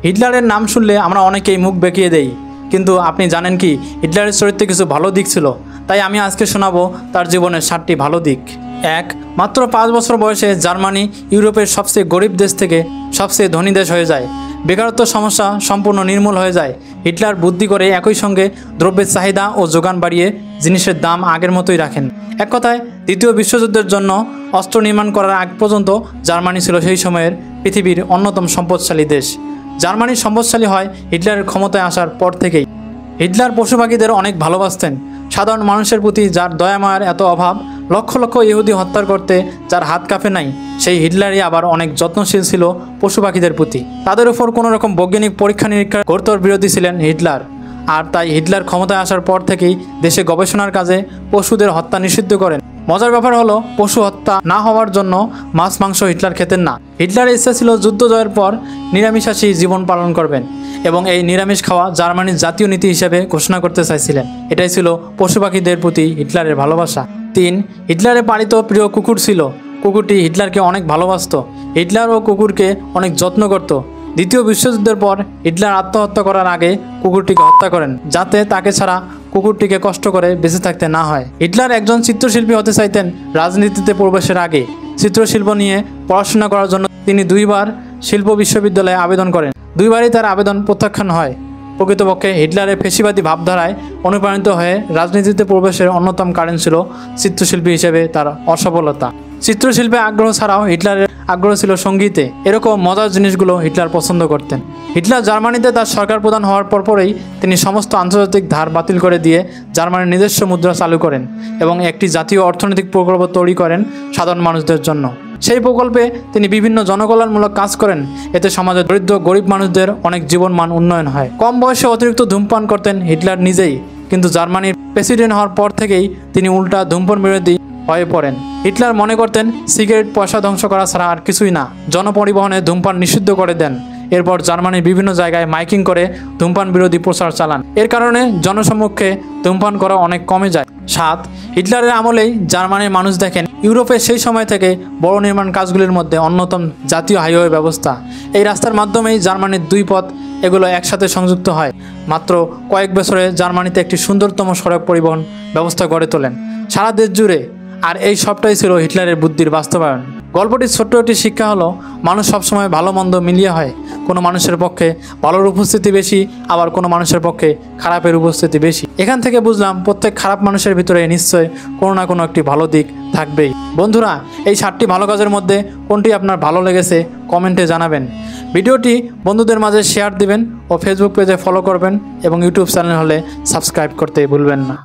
হিটলারের নাম শুনলে আমরা অনেকেই মুখ বেঁকিয়ে দেই, কিন্তু আপনি জানেন কি হিটলারের চরিত্রে কিছু ভালো দিক ছিল। তাই আমি আজকে শোনাবো তার জীবনের 7টি ভালো দিক। 1. মাত্র 5 বছর বয়সে জার্মানি ইউরোপের সবচেয়ে গরিব দেশ থেকে সবচেয়ে ধনী দেশ হয়ে যায়। বেকারত্ব সমস্যা সম্পূর্ণ নির্মূল হয়ে যায়। হিটলার বুদ্ধি করে একই সঙ্গে দ্রব্যের চাহিদা ও যোগান বাড়িয়ে জিনিসের দাম আগের মতোই রাখেন। এক কথায় দ্বিতীয় বিশ্বযুদ্ধের জন্য অস্ত্র নির্মাণ করার আগ পর্যন্ত জার্মানি ছিল সেই সময়ের পৃথিবীর অন্যতম সম্পদশালী দেশ। জার্মানি সম্পদশালী হয় হিটলারের ক্ষমতায় আসার পর থেকেই। হিটলার পশু পাখিদের অনেক ভালোবাসতেন। সাধারণ মানুষের প্রতি যার দয়ামায়ার এত অভাব, লক্ষ লক্ষ ইহুদি হত্যা করতে যার হাত কাঁপে নাই, সেই হিটলারই আবার অনেক যত্নশীল ছিল পশু পাখিদের প্রতি। তাদের উপর কোনো রকম বৈজ্ঞানিক পরীক্ষা নিরীক্ষার কঠোর বিরোধী ছিলেন হিটলার। আর তাই হিটলার ক্ষমতায় আসার পর থেকেই দেশে গবেষণার কাজে পশুদের হত্যা নিষিদ্ধ করেন। মজার ব্যাপার হলো পশু হত্যা না হওয়ার জন্য মাছ মাংস হিটলার খেতেন না। হিটলারের ইচ্ছা ছিল যুদ্ধ জয়ের পর নিরামিষাশী জীবন পালন করবেন এবং এই নিরামিষ খাওয়া জার্মানির জাতীয় নীতি হিসেবে ঘোষণা করতে চাইছিলেন। এটাই ছিল পশু পাখিদের প্রতি হিটলারের ভালোবাসা। 3. হিটলারের পালিত প্রিয় কুকুর ছিল। কুকুরটি হিটলারকে অনেক ভালোবাসত। হিটলার ও কুকুরকে অনেক যত্ন করত। দ্বিতীয় বিশ্বযুদ্ধের পর হিটলার আত্মহত্যা করার আগে কুকুরটিকে হত্যা করেন, যাতে তাকে ছাড়া কুকুরটিকে কষ্ট করে বেঁচে থাকতে না হয়। হিটলার একজন চিত্রশিল্পী হতে চাইতেন রাজনীতিতে প্রবেশের আগে। চিত্রশিল্প নিয়ে পড়াশোনা করার জন্য তিনি 2 বার শিল্প বিশ্ববিদ্যালয়ে আবেদন করেন। 2 বারই তার আবেদন প্রত্যাখ্যান হয়। প্রকৃতপক্ষে হিটলারের ফ্যাসিবাদী ভাবধারায় অনুপ্রাণিত হয়ে রাজনীতিতে প্রবেশের অন্যতম কারণ ছিল চিত্রশিল্পী হিসেবে তার অসফলতা। চিত্রশিল্পে আগ্রহ ছাড়াও হিটলারের আগ্রহ ছিল সঙ্গীতে। এরকম মজার জিনিসগুলো হিটলার পছন্দ করতেন। হিটলার জার্মানিতে তার সরকার প্রধান হওয়ার পরপরই তিনি সমস্ত আন্তর্জাতিক ধার বাতিল করে দিয়ে জার্মানির নিজস্ব মুদ্রা চালু করেন এবং একটি জাতীয় অর্থনৈতিক প্রকল্প তৈরি করেন সাধারণ মানুষদের জন্য। সেই প্রকল্পে তিনি বিভিন্ন জনকল্যাণমূলক কাজ করেন। এতে সমাজের দরিদ্র গরিব মানুষদের অনেক জীবনমান উন্নয়ন হয়। কম বয়সে অতিরিক্ত ধূমপান করতেন হিটলার নিজেই, কিন্তু জার্মানির প্রেসিডেন্ট হওয়ার পর থেকেই তিনি উল্টা ধূমপান বিরোধী হয়ে পড়েন। হিটলার মনে করতেন সিগারেট পয়সা ধ্বংস করা ছাড়া আর কিছুই না। জনপরিবহনে ধূমপান নিষিদ্ধ করে দেন। এরপর জার্মানির বিভিন্ন জায়গায় মাইকিং করে ধূমপান বিরোধী প্রচার চালান। এর কারণে জনসম্মুখে ধূমপান করা অনেক কমে যায়। 7. হিটলারের আমলেই জার্মানির মানুষ দেখেন ইউরোপে সেই সময় থেকে বড় নির্মাণ কাজগুলির মধ্যে অন্যতম জাতীয় হাইওয়ে ব্যবস্থা। এই রাস্তার মাধ্যমেই জার্মানির 2 পথ এগুলো একসাথে সংযুক্ত হয়। মাত্র কয়েক বছরে জার্মানিতে একটি সুন্দরতম সড়ক পরিবহন ব্যবস্থা গড়ে তোলেন সারা দেশ জুড়ে। আর এই সবটাই ছিল হিটলারের বুদ্ধির বাস্তবায়ন। গল্পটির ছোট্ট একটি শিক্ষা হলো মানুষ সবসময় ভালো মন্দ মিলিয়ে হয়। কোনো মানুষের পক্ষে ভালোর উপস্থিতি বেশি, আবার কোনো মানুষের পক্ষে খারাপের উপস্থিতি বেশি। এখান থেকে বুঝলাম প্রত্যেক খারাপ মানুষের ভিতরে নিশ্চয় কোনো না কোনো একটি ভালো দিক থাকবেই। বন্ধুরা, এই 7টি ভালো কাজের মধ্যে কোনটি আপনার ভালো লেগেছে কমেন্টে জানাবেন। ভিডিওটি বন্ধুদের মাঝে শেয়ার দিবেন ও ফেসবুক পেজে ফলো করবেন এবং ইউটিউব চ্যানেল হলে সাবস্ক্রাইব করতে ভুলবেন না।